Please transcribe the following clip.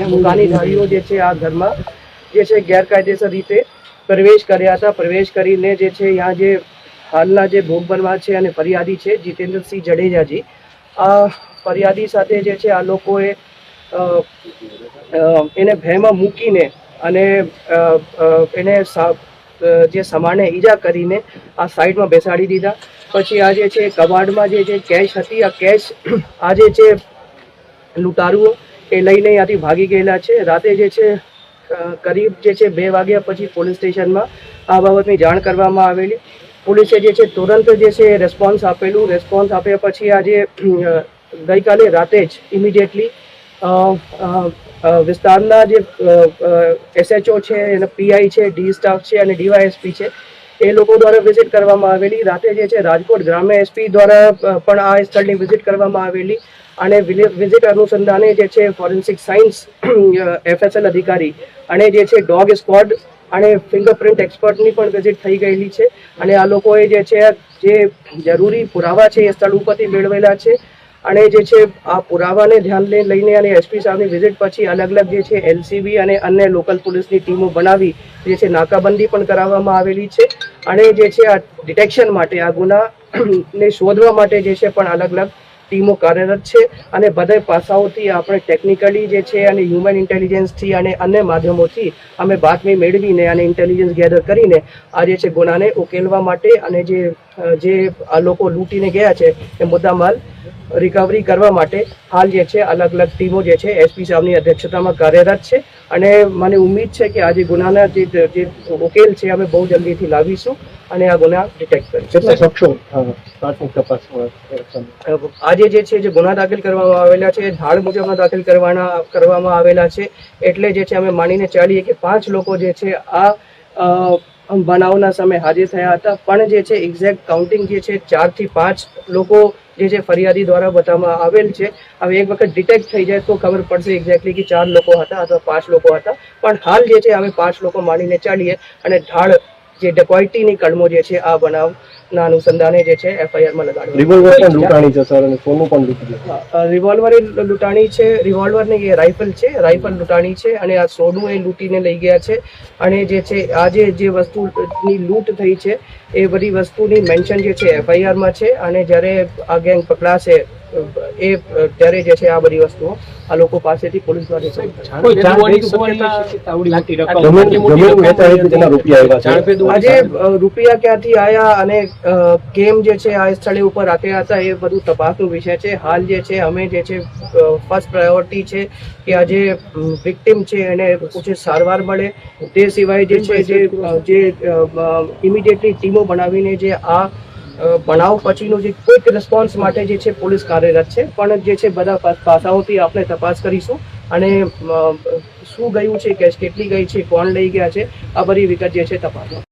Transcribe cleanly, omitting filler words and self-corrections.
દુકાનીધારીઓ જે છે આ ઘરમાં જે છે ગેરકાયદેસર રીતે પ્રવેશ કર્યા હતા. પ્રવેશ કરીને જે છે यहाँ જે હાલના જે ભોગ બનવા છે અને ફરિયાદી છે જીતેન્દ્રસિંહ જડેજાજી, આ ફરિયાદી સાથે જે છે આ લોકોએ એને ભયમાં મૂકીને અને એને જે સામાન્ય ઈજા કરીને આ સાઈડમાં બેસાડી દીધા. પછી આ જે છે કબાડમાં જે કેશ હતી, આ કેશ આ જે છે લૂંટારુઓ એ લઈને ત્યાંથી ભાગી ગયેલા છે. રાતે જે છે કરીબ જે છે 2 વાગ્યા પછી પોલીસ સ્ટેશનમાં આ બાબતની જાણ કરવામાં આવેલી. પોલીસે જે છે તુરંત જે છે રેસ્પોન્સ આપેલું. રેસ્પોન્સ આપ્યા પછી આજે ગઈકાલે રાતે જ ઇમિડિયેટલી વિસ્તારના જે SHO છે, એના PI છે, ડી સ્ટાફ છે અને DYSP છે, એ લોકો દ્વારા વિઝિટ કરવામાં આવેલી. રાતે જે છે રાજકોટ ગ્રામ્ય SP દ્વારા પણ આ સ્થળની વિઝિટ કરવામાં આવેલી અને વિઝિટ અનુસંધાને જે છે ફોરેન્સિક સાયન્સ FSL અધિકારી અને જે છે ડોગ સ્ક્વોડ અને ફિંગરપ્રિન્ટ એક્સપર્ટની પણ વિઝિટ થઈ ગયેલી છે. અને આ લોકોએ જે છે જે જરૂરી પુરાવા છે એ સ્થળ ઉપરથી મેળવેલા છે. અને જે છે આ પુરાવાને ધ્યાને લઈને અને SP સાહેબની વિઝિટ પછી અલગ અલગ જે છે LCB અને અન્ય લોકલ પોલીસની ટીમો બનાવી જે છે નાકાબંધી પણ કરાવવામાં આવેલી છે. અને જે છે આ ડિટેક્શન માટે, આ ગુનાને શોધવા માટે જે છે પણ અલગ અલગ ટીમો કાર્યરત છે. અને બધા પાસાઓથી આપણે ટેકનિકલી જે છે અને હ્યુમન ઇન્ટેલિજન્સથી અને અન્ય માધ્યમોથી અમે બાતમી મેળવીને અને ઇન્ટેલિજન્સ ગેધર કરીને આ જે છે ગુનાને ઉકેલવા માટે અને જે આ લોકો લૂંટીને ગયા છે એ મુદ્દામાલ રિકવરી કરવા માટે હાલ જે છે અલગ અલગ ટીમો જે છે SP સાહેબની અધ્યક્ષતામાં કાર્યરત છે. અને મને ઉમ્મીદ છે કે આ જે ગુનાના જે ઉકેલ છે અમે બહુ જલ્દીથી લાવીશું અને આ ગુના ડિટેક્ટ કરીશું. આજે જે છે જે ગુના દાખલ કરવામાં આવેલા છે ધાડ મુજબના દાખલ કરવામાં આવેલા છે. એટલે જે છે અમે માનીને ચાલીએ કે 5 લોકો જે છે આ બનાવના સમયે હાજર થયા હતા. પણ જે છે એક્ઝેક્ટ કાઉન્ટિંગ જે છે 4 થી 5 લોકો જે છે ફરિયાદી દ્વારા બતાવવામાં આવેલ છે. હવે એક વખત ડિટેક્ટ થઈ જાય તો ખબર પડશે એક્ઝેક્ટલી કે 4 લોકો હતા અથવા 5 લોકો હતા. પણ હાલ જે છે અમે 5 લોકો માનીને ચાલીએ અને ધાડ જે ડકોઇટીની કલમો જે છે આ બનાવના અનુસંધાને જે છે FIR માં લગાડવામાં રિવોલ્વર પણ લૂંટાણી છે સર, અને સોનું પણ લૂંટી રિવોલ્વર લૂંટાણી છે. રિવોલ્વર ને એ રાઇફલ છે, રાઇફલ લૂંટાણી છે અને આ સોનું એ લૂંટીને લઈ ગયા છે. અને જે છે આજે જે વસ્તુની લૂંટ થઈ છે એ બધી વસ્તુની મેન્શન જે છે FIR માં છે. અને જ્યારે આ ગેંગ પકડાશે એ ત્યારે જે છે આ બધી વસ્તુઓ આ લોકો પાસેથી પોલીસ દ્વારા આજે રૂપિયા ક્યાંથી આવ્યા અને કેમ જે છે આ સ્થળે ઉપર રાખ્યા હતા એ બધું તપાસનો વિષય છે. હાલ જે છે અમે જે છે ફર્સ્ટ પ્રાયોરિટી છે કે આ જે વિક્ટિમ છે એને કુછ સારવાર મળે. તે સિવાય જે છે જે ઇમિડિયેટલી ટીમો બનાવીને જે આ બનાવ પછીનું જે ક્વિક રિસ્પોન્સ માટે જે છે પોલીસ કાર્યરત છે. પણ જે છે બધા પાસાઓથી આપણે તપાસ કરીશું અને શું ગયું છે, કેશ કેટલી ગઈ છે, કોણ લઈ ગયા છે, આ બધી વિગત જે છે તપાસ